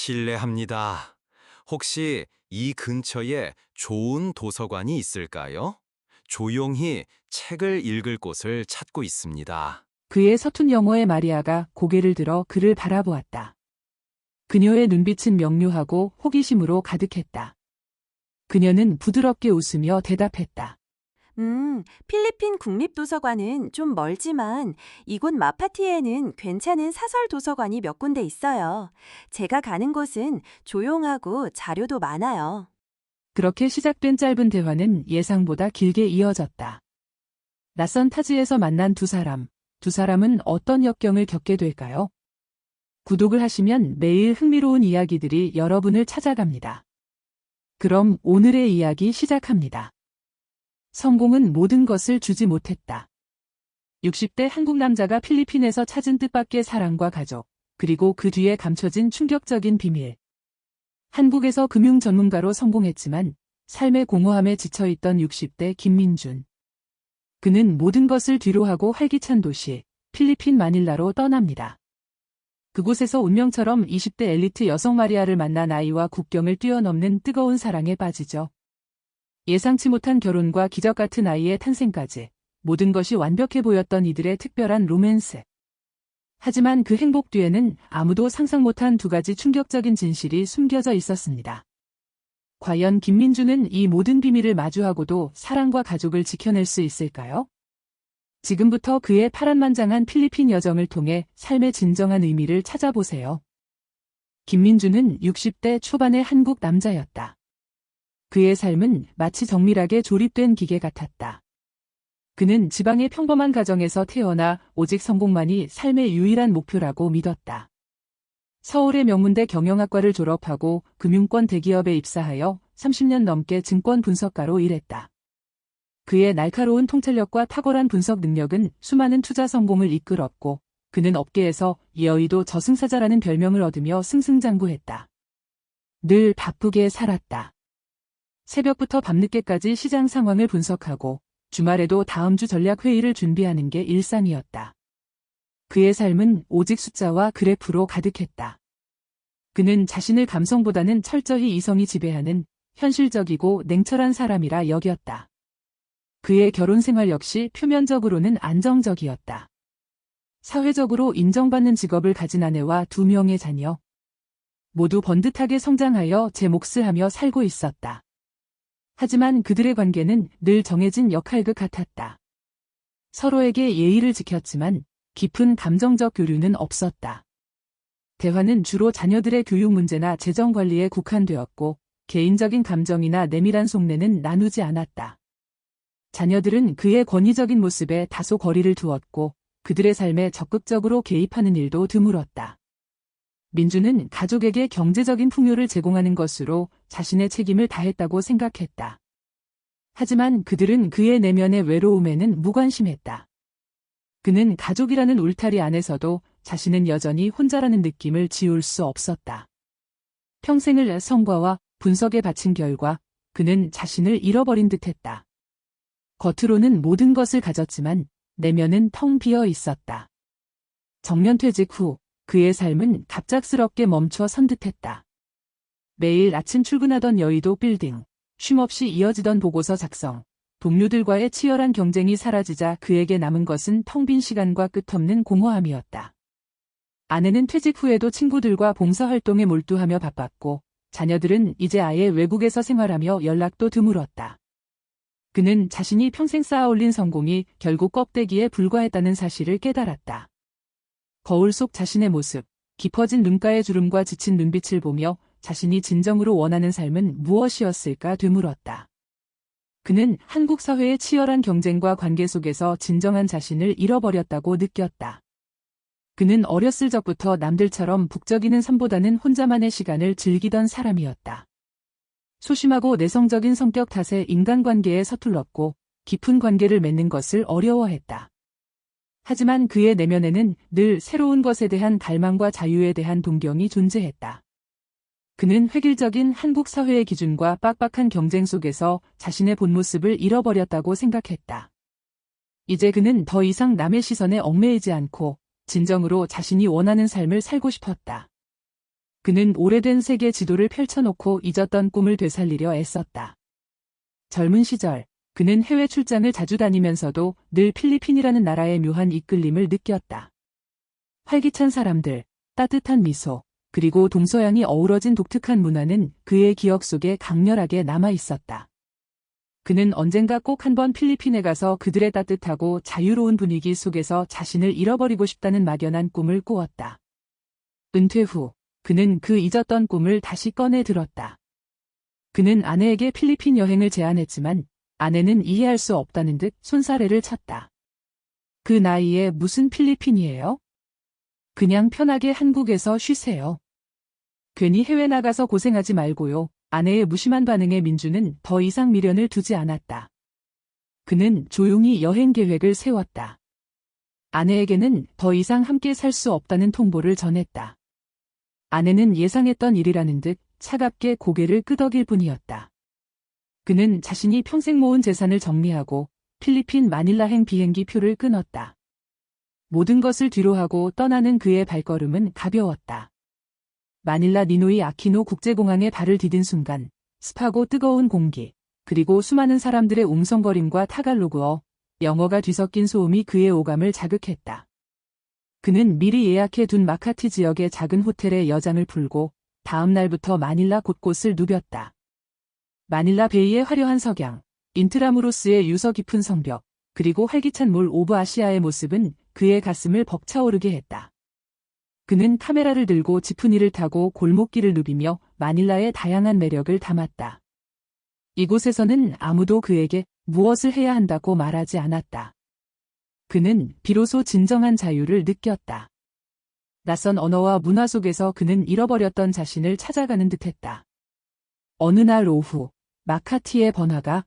실례합니다. 혹시 이 근처에 좋은 도서관이 있을까요? 조용히 책을 읽을 곳을 찾고 있습니다. 그의 서툰 영어의 마리아가 고개를 들어 그를 바라보았다. 그녀의 눈빛은 명료하고 호기심으로 가득했다. 그녀는 부드럽게 웃으며 대답했다. 필리핀 국립도서관은 좀 멀지만 이곳 마파티에는 괜찮은 사설 도서관이 몇 군데 있어요. 제가 가는 곳은 조용하고 자료도 많아요. 그렇게 시작된 짧은 대화는 예상보다 길게 이어졌다. 낯선 타지에서 만난 두 사람은 어떤 역경을 겪게 될까요? 구독을 하시면 매일 흥미로운 이야기들이 여러분을 찾아갑니다. 그럼 오늘의 이야기 시작합니다. 성공은 모든 것을 주지 못했다. 60대 한국 남자가 필리핀에서 찾은 뜻밖의 사랑과 가족, 그리고 그 뒤에 감춰진 충격적인 비밀. 한국에서 금융 전문가로 성공했지만 삶의 공허함에 지쳐있던 60대 김민준. 그는 모든 것을 뒤로하고 활기찬 도시, 필리핀 마닐라로 떠납니다. 그곳에서 운명처럼 20대 엘리트 여성 마리아를 만난 아이와 국경을 뛰어넘는 뜨거운 사랑에 빠지죠. 예상치 못한 결혼과 기적 같은 아이의 탄생까지 모든 것이 완벽해 보였던 이들의 특별한 로맨스. 하지만 그 행복 뒤에는 아무도 상상 못한 두 가지 충격적인 진실이 숨겨져 있었습니다. 과연 김민주는 이 모든 비밀을 마주하고도 사랑과 가족을 지켜낼 수 있을까요? 지금부터 그의 파란만장한 필리핀 여정을 통해 삶의 진정한 의미를 찾아보세요. 김민주는 60대 초반의 한국 남자였다. 그의 삶은 마치 정밀하게 조립된 기계 같았다. 그는 지방의 평범한 가정에서 태어나 오직 성공만이 삶의 유일한 목표라고 믿었다. 서울의 명문대 경영학과를 졸업하고 금융권 대기업에 입사하여 30년 넘게 증권 분석가로 일했다. 그의 날카로운 통찰력과 탁월한 분석 능력은 수많은 투자 성공을 이끌었고, 그는 업계에서 여의도 저승사자라는 별명을 얻으며 승승장구했다. 늘 바쁘게 살았다. 새벽부터 밤늦게까지 시장 상황을 분석하고 주말에도 다음 주 전략 회의를 준비하는 게 일상이었다. 그의 삶은 오직 숫자와 그래프로 가득했다. 그는 자신을 감성보다는 철저히 이성이 지배하는 현실적이고 냉철한 사람이라 여겼다. 그의 결혼 생활 역시 표면적으로는 안정적이었다. 사회적으로 인정받는 직업을 가진 아내와 2명의 자녀. 모두 번듯하게 성장하여 제 몫을 하며 살고 있었다. 하지만 그들의 관계는 늘 정해진 역할극 같았다. 서로에게 예의를 지켰지만 깊은 감정적 교류는 없었다. 대화는 주로 자녀들의 교육 문제나 재정 관리에 국한되었고, 개인적인 감정이나 내밀한 속내는 나누지 않았다. 자녀들은 그의 권위적인 모습에 다소 거리를 두었고, 그들의 삶에 적극적으로 개입하는 일도 드물었다. 민주는 가족에게 경제적인 풍요를 제공하는 것으로 자신의 책임을 다했다고 생각했다. 하지만 그들은 그의 내면의 외로움에는 무관심했다. 그는 가족이라는 울타리 안에서도 자신은 여전히 혼자라는 느낌을 지울 수 없었다. 평생을 성과와 분석에 바친 결과 그는 자신을 잃어버린 듯했다. 겉으로는 모든 것을 가졌지만 내면은 텅 비어 있었다. 정년퇴직 후 그의 삶은 갑작스럽게 멈춰 선 듯했다. 매일 아침 출근하던 여의도 빌딩, 쉼없이 이어지던 보고서 작성, 동료들과의 치열한 경쟁이 사라지자 그에게 남은 것은 텅 빈 시간과 끝없는 공허함이었다. 아내는 퇴직 후에도 친구들과 봉사활동에 몰두하며 바빴고, 자녀들은 이제 아예 외국에서 생활하며 연락도 드물었다. 그는 자신이 평생 쌓아올린 성공이 결국 껍데기에 불과했다는 사실을 깨달았다. 거울 속 자신의 모습, 깊어진 눈가의 주름과 지친 눈빛을 보며 자신이 진정으로 원하는 삶은 무엇이었을까 되물었다. 그는 한국 사회의 치열한 경쟁과 관계 속에서 진정한 자신을 잃어버렸다고 느꼈다. 그는 어렸을 적부터 남들처럼 북적이는 삶보다는 혼자만의 시간을 즐기던 사람이었다. 소심하고 내성적인 성격 탓에 인간관계에 서툴렀고 깊은 관계를 맺는 것을 어려워했다. 하지만 그의 내면에는 늘 새로운 것에 대한 갈망과 자유에 대한 동경이 존재했다. 그는 획일적인 한국 사회의 기준과 빡빡한 경쟁 속에서 자신의 본 모습을 잃어버렸다고 생각했다. 이제 그는 더 이상 남의 시선에 얽매이지 않고 진정으로 자신이 원하는 삶을 살고 싶었다. 그는 오래된 세계 지도를 펼쳐놓고 잊었던 꿈을 되살리려 애썼다. 젊은 시절, 그는 해외 출장을 자주 다니면서도 늘 필리핀이라는 나라의 묘한 이끌림을 느꼈다. 활기찬 사람들, 따뜻한 미소, 그리고 동서양이 어우러진 독특한 문화는 그의 기억 속에 강렬하게 남아 있었다. 그는 언젠가 꼭 한번 필리핀에 가서 그들의 따뜻하고 자유로운 분위기 속에서 자신을 잃어버리고 싶다는 막연한 꿈을 꾸었다. 은퇴 후, 그는 그 잊었던 꿈을 다시 꺼내 들었다. 그는 아내에게 필리핀 여행을 제안했지만 아내는 이해할 수 없다는 듯 손사래를 쳤다. 그 나이에 무슨 필리핀이에요? 그냥 편하게 한국에서 쉬세요. 괜히 해외 나가서 고생하지 말고요. 아내의 무심한 반응에 민주는 더 이상 미련을 두지 않았다. 그는 조용히 여행 계획을 세웠다. 아내에게는 더 이상 함께 살 수 없다는 통보를 전했다. 아내는 예상했던 일이라는 듯 차갑게 고개를 끄덕일 뿐이었다. 그는 자신이 평생 모은 재산을 정리하고 필리핀 마닐라행 비행기 표를 끊었다. 모든 것을 뒤로하고 떠나는 그의 발걸음은 가벼웠다. 마닐라 니노이 아키노 국제공항에 발을 디딘 순간 습하고 뜨거운 공기, 그리고 수많은 사람들의 웅성거림과 타갈로그어, 영어가 뒤섞인 소음이 그의 오감을 자극했다. 그는 미리 예약해 둔 마카티 지역의 작은 호텔에 여장을 풀고 다음 날부터 마닐라 곳곳을 누볐다. 마닐라 베이의 화려한 석양, 인트라무로스의 유서 깊은 성벽, 그리고 활기찬 몰 오브 아시아의 모습은 그의 가슴을 벅차오르게 했다. 그는 카메라를 들고 지프니를 타고 골목길을 누비며 마닐라의 다양한 매력을 담았다. 이곳에서는 아무도 그에게 무엇을 해야 한다고 말하지 않았다. 그는 비로소 진정한 자유를 느꼈다. 낯선 언어와 문화 속에서 그는 잃어버렸던 자신을 찾아가는 듯했다. 어느 날 오후, 마카티의 번화가,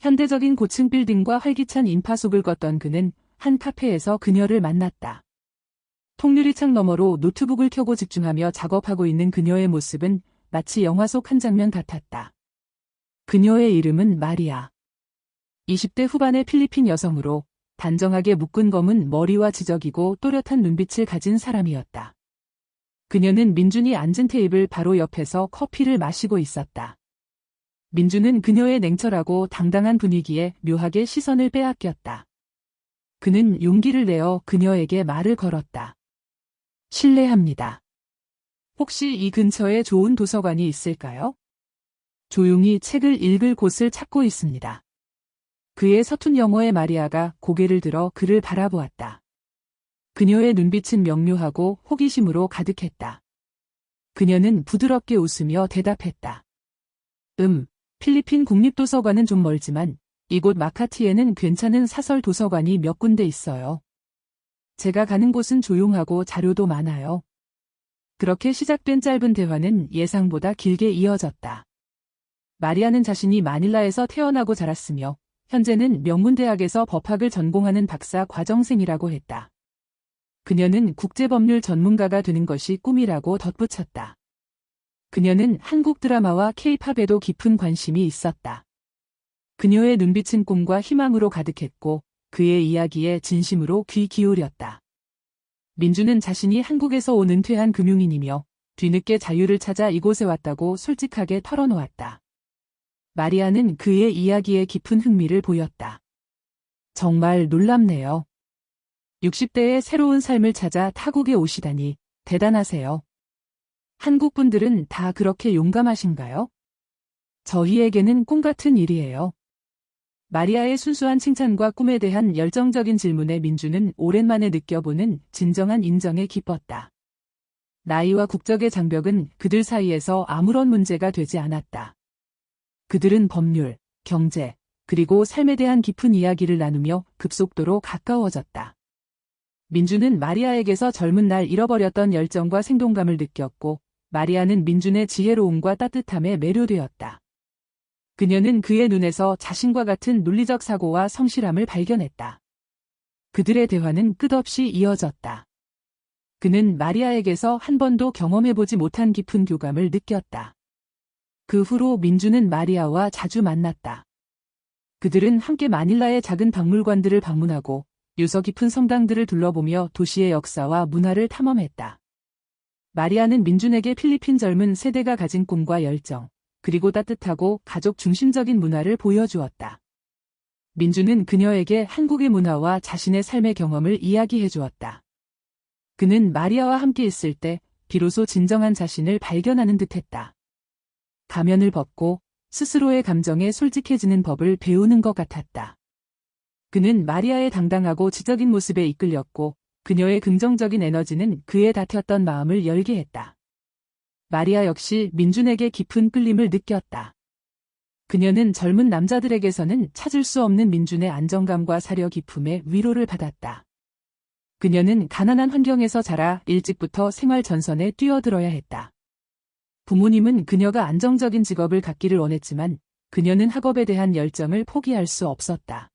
현대적인 고층 빌딩과 활기찬 인파 속을 걷던 그는 한 카페에서 그녀를 만났다. 통유리창 너머로 노트북을 켜고 집중하며 작업하고 있는 그녀의 모습은 마치 영화 속 한 장면 같았다. 그녀의 이름은 마리아. 20대 후반의 필리핀 여성으로 단정하게 묶은 검은 머리와 지적이고 또렷한 눈빛을 가진 사람이었다. 그녀는 민준이 앉은 테이블 바로 옆에서 커피를 마시고 있었다. 민준은 그녀의 냉철하고 당당한 분위기에 묘하게 시선을 빼앗겼다. 그는 용기를 내어 그녀에게 말을 걸었다. 실례합니다. 혹시 이 근처에 좋은 도서관이 있을까요? 조용히 책을 읽을 곳을 찾고 있습니다. 그의 서툰 영어의 마리아가 고개를 들어 그를 바라보았다. 그녀의 눈빛은 명료하고 호기심으로 가득했다. 그녀는 부드럽게 웃으며 대답했다. 필리핀 국립도서관은 좀 멀지만 이곳 마카티에는 괜찮은 사설 도서관이 몇 군데 있어요. 제가 가는 곳은 조용하고 자료도 많아요. 그렇게 시작된 짧은 대화는 예상보다 길게 이어졌다. 마리아는 자신이 마닐라에서 태어나고 자랐으며 현재는 명문대학에서 법학을 전공하는 박사 과정생이라고 했다. 그녀는 국제법률 전문가가 되는 것이 꿈이라고 덧붙였다. 그녀는 한국 드라마와 K-팝에도 깊은 관심이 있었다. 그녀의 눈빛은 꿈과 희망으로 가득했고 그의 이야기에 진심으로 귀 기울였다. 민주는 자신이 한국에서 온 은퇴한 금융인이며 뒤늦게 자유를 찾아 이곳에 왔다고 솔직하게 털어놓았다. 마리아는 그의 이야기에 깊은 흥미를 보였다. 정말 놀랍네요. 60대의 새로운 삶을 찾아 타국에 오시다니 대단하세요. 한국 분들은 다 그렇게 용감하신가요? 저희에게는 꿈 같은 일이에요. 마리아의 순수한 칭찬과 꿈에 대한 열정적인 질문에 민주는 오랜만에 느껴보는 진정한 인정에 기뻤다. 나이와 국적의 장벽은 그들 사이에서 아무런 문제가 되지 않았다. 그들은 법률, 경제, 그리고 삶에 대한 깊은 이야기를 나누며 급속도로 가까워졌다. 민주는 마리아에게서 젊은 날 잃어버렸던 열정과 생동감을 느꼈고 마리아는 민준의 지혜로움과 따뜻함에 매료되었다. 그녀는 그의 눈에서 자신과 같은 논리적 사고와 성실함을 발견했다. 그들의 대화는 끝없이 이어졌다. 그는 마리아에게서 한 번도 경험해보지 못한 깊은 교감을 느꼈다. 그 후로 민주는 마리아와 자주 만났다. 그들은 함께 마닐라의 작은 박물관들을 방문하고 유서 깊은 성당들을 둘러보며 도시의 역사와 문화를 탐험했다. 마리아는 민준에게 필리핀 젊은 세대가 가진 꿈과 열정, 그리고 따뜻하고 가족 중심적인 문화를 보여주었다. 민준은 그녀에게 한국의 문화와 자신의 삶의 경험을 이야기해 주었다. 그는 마리아와 함께 있을 때 비로소 진정한 자신을 발견하는 듯했다. 가면을 벗고 스스로의 감정에 솔직해지는 법을 배우는 것 같았다. 그는 마리아의 당당하고 지적인 모습에 이끌렸고 그녀의 긍정적인 에너지는 그의 닫혔던 마음을 열게 했다. 마리아 역시 민준에게 깊은 끌림을 느꼈다. 그녀는 젊은 남자들에게서는 찾을 수 없는 민준의 안정감과 사려 깊음의 위로를 받았다. 그녀는 가난한 환경에서 자라 일찍부터 생활 전선에 뛰어들어야 했다. 부모님은 그녀가 안정적인 직업을 갖기를 원했지만 그녀는 학업에 대한 열정을 포기할 수 없었다.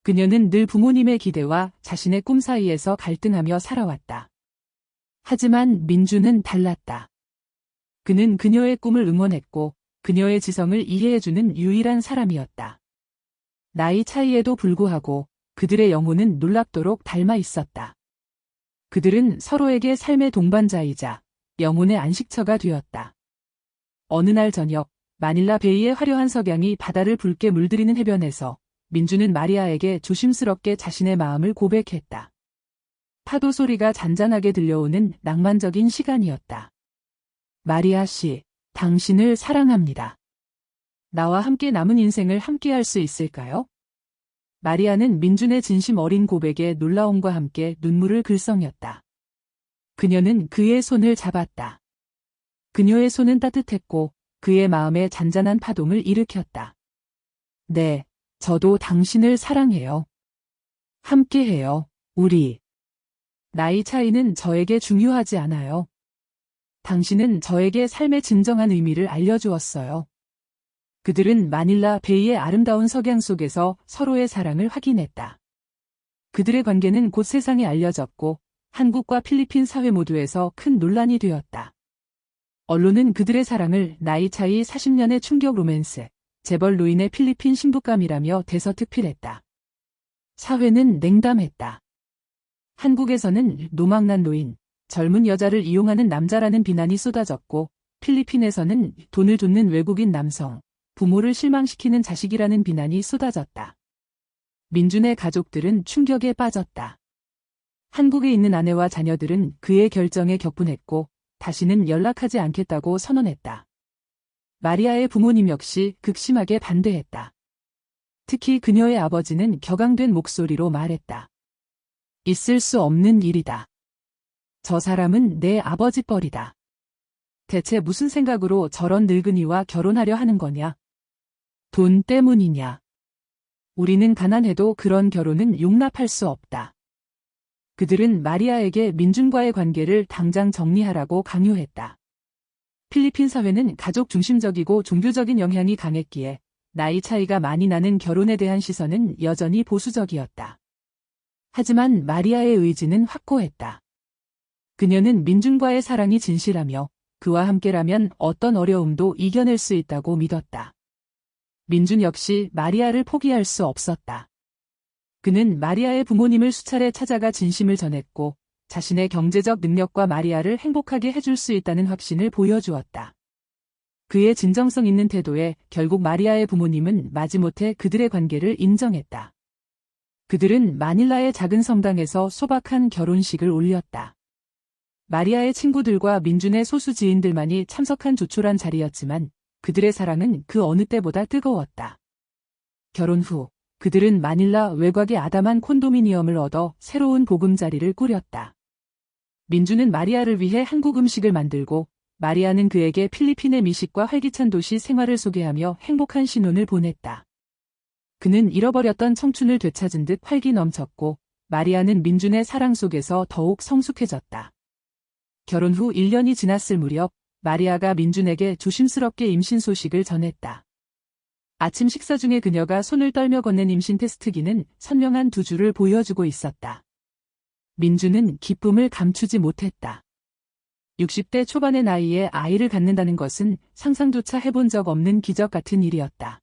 그녀는 늘 부모님의 기대와 자신의 꿈 사이에서 갈등하며 살아왔다. 하지만 민준은 달랐다. 그는 그녀의 꿈을 응원했고 그녀의 지성을 이해해주는 유일한 사람이었다. 나이 차이에도 불구하고 그들의 영혼은 놀랍도록 닮아 있었다. 그들은 서로에게 삶의 동반자이자 영혼의 안식처가 되었다. 어느 날 저녁, 마닐라 베이의 화려한 석양이 바다를 붉게 물들이는 해변에서 민준은 마리아에게 조심스럽게 자신의 마음을 고백했다. 파도 소리가 잔잔하게 들려오는 낭만적인 시간이었다. 마리아 씨, 당신을 사랑합니다. 나와 함께 남은 인생을 함께할 수 있을까요? 마리아는 민준의 진심 어린 고백에 놀라움과 함께 눈물을 글썽였다. 그녀는 그의 손을 잡았다. 그녀의 손은 따뜻했고 그의 마음에 잔잔한 파동을 일으켰다. 네, 저도 당신을 사랑해요. 함께해요, 우리. 나이 차이는 저에게 중요하지 않아요. 당신은 저에게 삶의 진정한 의미를 알려주었어요. 그들은 마닐라 베이의 아름다운 석양 속에서 서로의 사랑을 확인했다. 그들의 관계는 곧 세상에 알려졌고 한국과 필리핀 사회 모두에서 큰 논란이 되었다. 언론은 그들의 사랑을 나이 차이 40년의 충격 로맨스, 재벌 노인의 필리핀 신부감이라며 대서특필했다. 사회는 냉담했다. 한국에서는 노망난 노인, 젊은 여자를 이용하는 남자라는 비난이 쏟아졌고 필리핀에서는 돈을 쫓는 외국인 남성, 부모를 실망시키는 자식이라는 비난이 쏟아졌다. 민준의 가족들은 충격에 빠졌다. 한국에 있는 아내와 자녀들은 그의 결정에 격분했고 다시는 연락하지 않겠다고 선언했다. 마리아의 부모님 역시 극심하게 반대했다. 특히 그녀의 아버지는 격앙된 목소리로 말했다. 있을 수 없는 일이다. 저 사람은 내 아버지 뻘이다. 대체 무슨 생각으로 저런 늙은이와 결혼하려 하는 거냐? 돈 때문이냐? 우리는 가난해도 그런 결혼은 용납할 수 없다. 그들은 마리아에게 민준과의 관계를 당장 정리하라고 강요했다. 필리핀 사회는 가족 중심적이고 종교적인 영향이 강했기에 나이 차이가 많이 나는 결혼에 대한 시선은 여전히 보수적이었다. 하지만 마리아의 의지는 확고했다. 그녀는 민준과의 사랑이 진실하며 그와 함께라면 어떤 어려움도 이겨낼 수 있다고 믿었다. 민준 역시 마리아를 포기할 수 없었다. 그는 마리아의 부모님을 수차례 찾아가 진심을 전했고 자신의 경제적 능력과 마리아를 행복하게 해줄 수 있다는 확신을 보여주었다. 그의 진정성 있는 태도에 결국 마리아의 부모님은 마지못해 그들의 관계를 인정했다. 그들은 마닐라의 작은 성당에서 소박한 결혼식을 올렸다. 마리아의 친구들과 민준의 소수 지인들만이 참석한 조촐한 자리였지만 그들의 사랑은 그 어느 때보다 뜨거웠다. 결혼 후 그들은 마닐라 외곽의 아담한 콘도미니엄을 얻어 새로운 보금자리를 꾸렸다. 민준은 마리아를 위해 한국 음식을 만들고 마리아는 그에게 필리핀의 미식과 활기찬 도시 생활을 소개하며 행복한 신혼을 보냈다. 그는 잃어버렸던 청춘을 되찾은 듯 활기 넘쳤고 마리아는 민준의 사랑 속에서 더욱 성숙해졌다. 결혼 후 1년이 지났을 무렵 마리아가 민준에게 조심스럽게 임신 소식을 전했다. 아침 식사 중에 그녀가 손을 떨며 건넨 임신 테스트기는 선명한 두 줄을 보여주고 있었다. 민준은 기쁨을 감추지 못했다. 60대 초반의 나이에 아이를 갖는다는 것은 상상조차 해본 적 없는 기적 같은 일이었다.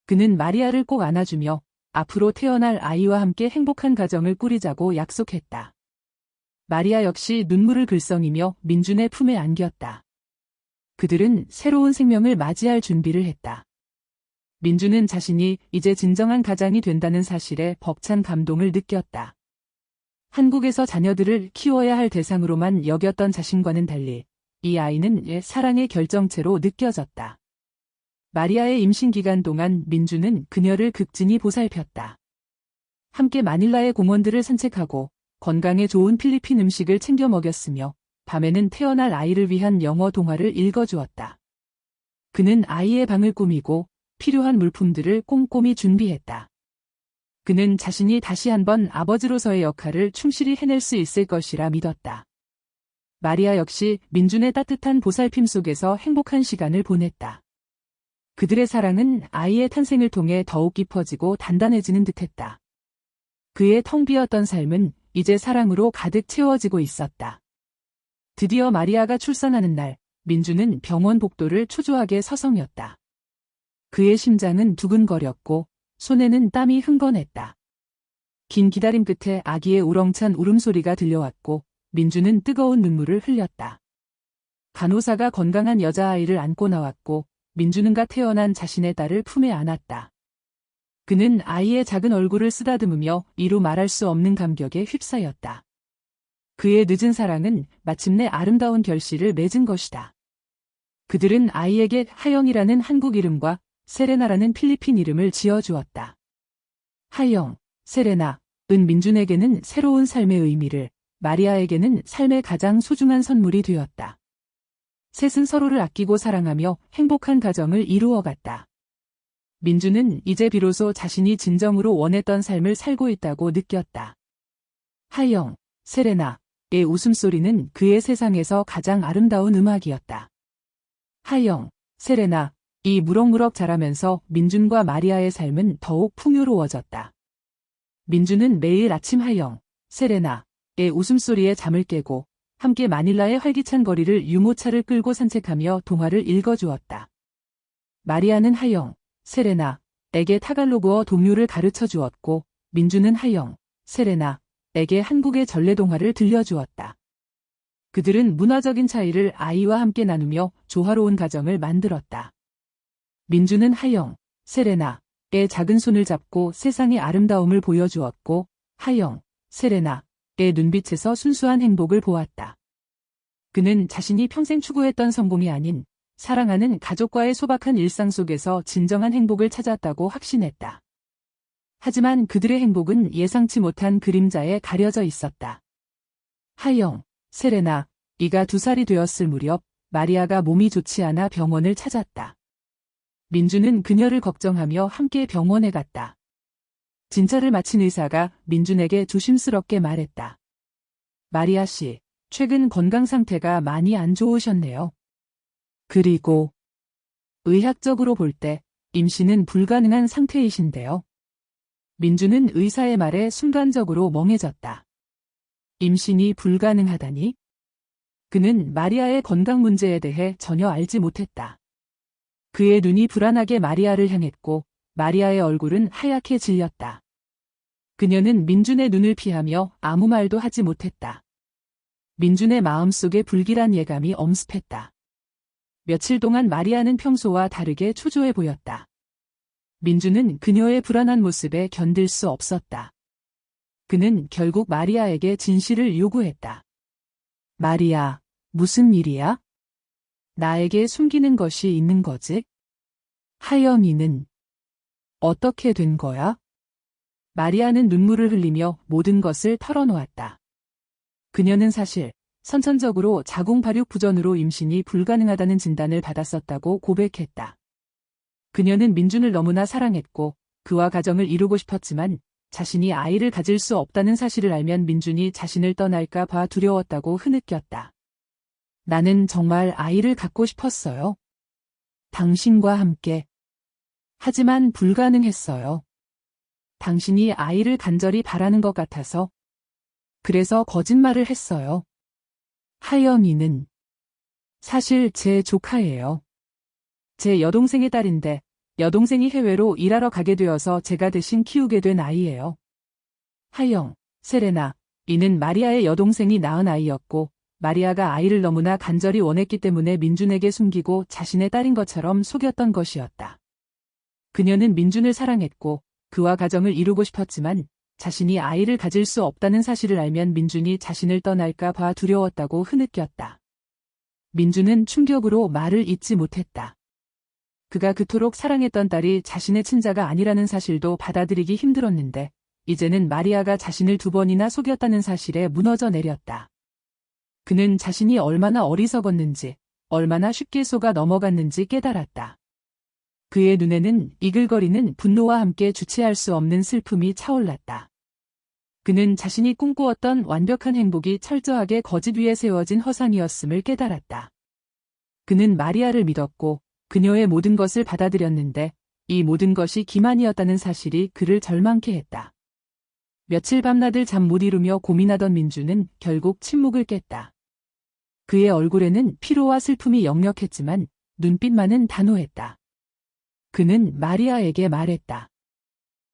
그는 마리아를 꼭 안아주며 앞으로 태어날 아이와 함께 행복한 가정을 꾸리자고 약속했다. 마리아 역시 눈물을 글썽이며 민준의 품에 안겼다. 그들은 새로운 생명을 맞이할 준비를 했다. 민준은 자신이 이제 진정한 가장이 된다는 사실에 벅찬 감동을 느꼈다. 한국에서 자녀들을 키워야 할 대상으로만 여겼던 자신과는 달리 이 아이는 사랑의 결정체로 느껴졌다. 마리아의 임신 기간 동안 민준은 그녀를 극진히 보살폈다. 함께 마닐라의 공원들을 산책하고 건강에 좋은 필리핀 음식을 챙겨 먹였으며 밤에는 태어날 아이를 위한 영어 동화를 읽어주었다. 그는 아이의 방을 꾸미고 필요한 물품들을 꼼꼼히 준비했다. 그는 자신이 다시 한번 아버지로서의 역할을 충실히 해낼 수 있을 것이라 믿었다. 마리아 역시 민준의 따뜻한 보살핌 속에서 행복한 시간을 보냈다. 그들의 사랑은 아이의 탄생을 통해 더욱 깊어지고 단단해지는 듯했다. 그의 텅 비었던 삶은 이제 사랑으로 가득 채워지고 있었다. 드디어 마리아가 출산하는 날, 민준은 병원 복도를 초조하게 서성였다. 그의 심장은 두근거렸고 손에는 땀이 흥건했다. 긴 기다림 끝에 아기의 우렁찬 울음소리가 들려왔고 민준은 뜨거운 눈물을 흘렸다. 간호사가 건강한 여자아이를 안고 나왔고 민준은가 태어난 자신의 딸을 품에 안았다. 그는 아이의 작은 얼굴을 쓰다듬으며 이루 말할 수 없는 감격에 휩싸였다. 그의 늦은 사랑은 마침내 아름다운 결실을 맺은 것이다. 그들은 아이에게 하영이라는 한국 이름과 세레나라는 필리핀 이름을 지어주었다. 하영, 세레나, 은 민준에게는 새로운 삶의 의미를, 마리아에게는 삶의 가장 소중한 선물이 되었다. 셋은 서로를 아끼고 사랑하며 행복한 가정을 이루어갔다. 민준은 이제 비로소 자신이 진정으로 원했던 삶을 살고 있다고 느꼈다. 하영, 세레나의 웃음소리는 그의 세상에서 가장 아름다운 음악이었다. 하영, 세레나, 이 무럭무럭 자라면서 민준과 마리아의 삶은 더욱 풍요로워졌다. 민준은 매일 아침 하영, 세레나의 웃음소리에 잠을 깨고 함께 마닐라의 활기찬 거리를 유모차를 끌고 산책하며 동화를 읽어주었다. 마리아는 하영, 세레나에게 타갈로그어 동요를 가르쳐 주었고 민준은 하영, 세레나에게 한국의 전래동화를 들려주었다. 그들은 문화적인 차이를 아이와 함께 나누며 조화로운 가정을 만들었다. 민준은 하영, 세레나의 작은 손을 잡고 세상의 아름다움을 보여주었고 하영, 세레나의 눈빛에서 순수한 행복을 보았다. 그는 자신이 평생 추구했던 성공이 아닌 사랑하는 가족과의 소박한 일상 속에서 진정한 행복을 찾았다고 확신했다. 하지만 그들의 행복은 예상치 못한 그림자에 가려져 있었다. 하영, 세레나, 이가 2살이 되었을 무렵 마리아가 몸이 좋지 않아 병원을 찾았다. 민준은 그녀를 걱정하며 함께 병원에 갔다. 진찰을 마친 의사가 민준에게 조심스럽게 말했다. 마리아 씨, 최근 건강 상태가 많이 안 좋으셨네요. 그리고 의학적으로 볼 때 임신은 불가능한 상태이신데요. 민준은 의사의 말에 순간적으로 멍해졌다. 임신이 불가능하다니? 그는 마리아의 건강 문제에 대해 전혀 알지 못했다. 그의 눈이 불안하게 마리아를 향했고 마리아의 얼굴은 하얗게 질렸다. 그녀는 민준의 눈을 피하며 아무 말도 하지 못했다. 민준의 마음속에 불길한 예감이 엄습했다. 며칠 동안 마리아는 평소와 다르게 초조해 보였다. 민준은 그녀의 불안한 모습에 견딜 수 없었다. 그는 결국 마리아에게 진실을 요구했다. 마리아, 무슨 일이야? 나에게 숨기는 것이 있는 거지? 하영이는 어떻게 된 거야? 마리아는 눈물을 흘리며 모든 것을 털어놓았다. 그녀는 사실 선천적으로 자궁 발육 부전으로 임신이 불가능하다는 진단을 받았었다고 고백했다. 그녀는 민준을 너무나 사랑했고 그와 가정을 이루고 싶었지만 자신이 아이를 가질 수 없다는 사실을 알면 민준이 자신을 떠날까 봐 두려웠다고 흐느꼈다. 나는 정말 아이를 갖고 싶었어요. 당신과 함께. 하지만 불가능했어요. 당신이 아이를 간절히 바라는 것 같아서. 그래서 거짓말을 했어요. 하영이는 사실 제 조카예요. 제 여동생의 딸인데 여동생이 해외로 일하러 가게 되어서 제가 대신 키우게 된 아이예요. 하영, 세레나, 이는 마리아의 여동생이 낳은 아이였고 마리아가 아이를 너무나 간절히 원했기 때문에 민준에게 숨기고 자신의 딸인 것처럼 속였던 것이었다. 그녀는 민준을 사랑했고 그와 가정을 이루고 싶었지만 자신이 아이를 가질 수 없다는 사실을 알면 민준이 자신을 떠날까 봐 두려웠다고 흐느꼈다. 민준은 충격으로 말을 잇지 못했다. 그가 그토록 사랑했던 딸이 자신의 친자가 아니라는 사실도 받아들이기 힘들었는데 이제는 마리아가 자신을 2번이나 속였다는 사실에 무너져 내렸다. 그는 자신이 얼마나 어리석었는지, 얼마나 쉽게 속아 넘어갔는지 깨달았다. 그의 눈에는 이글거리는 분노와 함께 주체할 수 없는 슬픔이 차올랐다. 그는 자신이 꿈꾸었던 완벽한 행복이 철저하게 거짓 위에 세워진 허상이었음을 깨달았다. 그는 마리아를 믿었고 그녀의 모든 것을 받아들였는데 이 모든 것이 기만이었다는 사실이 그를 절망케 했다. 며칠 밤낮을 잠 못 이루며 고민하던 민주는 결국 침묵을 깼다. 그의 얼굴에는 피로와 슬픔이 역력했지만 눈빛만은 단호했다. 그는 마리아에게 말했다.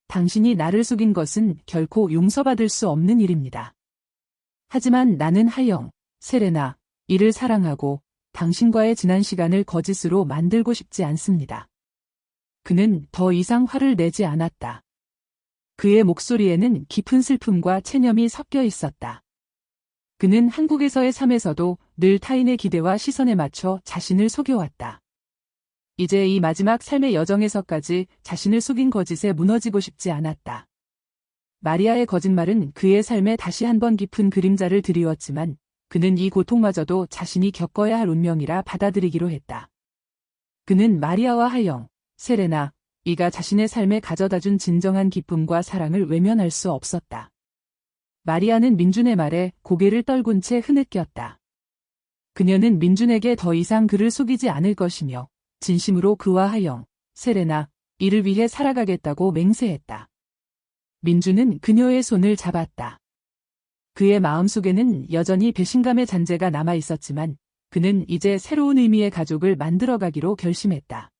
당신이 나를 속인 것은 결코 용서받을 수 없는 일입니다. 하지만 나는 하영, 세레나, 이를 사랑하고 당신과의 지난 시간을 거짓으로 만들고 싶지 않습니다. 그는 더 이상 화를 내지 않았다. 그의 목소리에는 깊은 슬픔과 체념이 섞여 있었다. 그는 한국에서의 삶에서도 늘 타인의 기대와 시선에 맞춰 자신을 속여왔다. 이제 이 마지막 삶의 여정에서까지 자신을 속인 거짓에 무너지고 싶지 않았다. 마리아의 거짓말은 그의 삶에 다시 한번 깊은 그림자를 드리웠지만 그는 이 고통마저도 자신이 겪어야 할 운명이라 받아들이기로 했다. 그는 마리아와 하영, 세레나, 이가 자신의 삶에 가져다준 진정한 기쁨과 사랑을 외면할 수 없었다. 마리아는 민준의 말에 고개를 떨군 채 흐느꼈다. 그녀는 민준에게 더 이상 그를 속이지 않을 것이며 진심으로 그와 하영, 세레나, 이를 위해 살아가겠다고 맹세했다. 민준은 그녀의 손을 잡았다. 그의 마음속에는 여전히 배신감의 잔재가 남아 있었지만 그는 이제 새로운 의미의 가족을 만들어가기로 결심했다.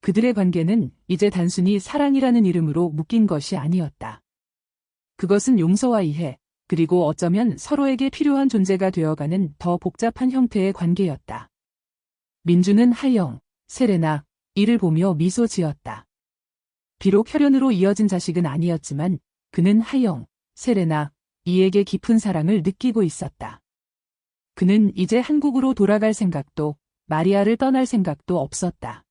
그들의 관계는 이제 단순히 사랑이라는 이름으로 묶인 것이 아니었다. 그것은 용서와 이해, 그리고 어쩌면 서로에게 필요한 존재가 되어가는 더 복잡한 형태의 관계였다. 민준은 하영, 세레나, 이를 보며 미소 지었다. 비록 혈연으로 이어진 자식은 아니었지만 그는 하영, 세레나, 이에게 깊은 사랑을 느끼고 있었다. 그는 이제 한국으로 돌아갈 생각도 마리아를 떠날 생각도 없었다.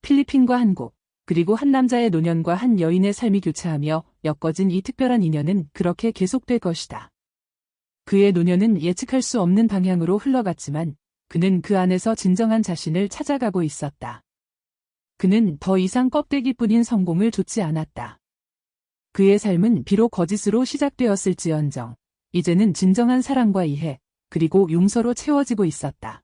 필리핀과 한국, 그리고 한 남자의 노년과 한 여인의 삶이 교차하며 엮어진 이 특별한 인연은 그렇게 계속될 것이다. 그의 노년은 예측할 수 없는 방향으로 흘러갔지만 그는 그 안에서 진정한 자신을 찾아가고 있었다. 그는 더 이상 껍데기뿐인 성공을 좇지 않았다. 그의 삶은 비록 거짓으로 시작되었을지언정 이제는 진정한 사랑과 이해, 그리고 용서로 채워지고 있었다.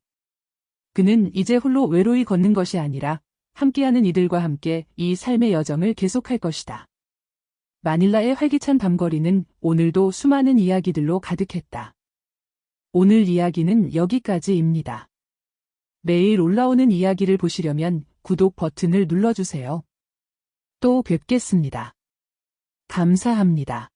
그는 이제 홀로 외로이 걷는 것이 아니라 함께하는 이들과 함께 이 삶의 여정을 계속할 것이다. 마닐라의 활기찬 밤거리는 오늘도 수많은 이야기들로 가득했다. 오늘 이야기는 여기까지입니다. 매일 올라오는 이야기를 보시려면 구독 버튼을 눌러주세요. 또 뵙겠습니다. 감사합니다.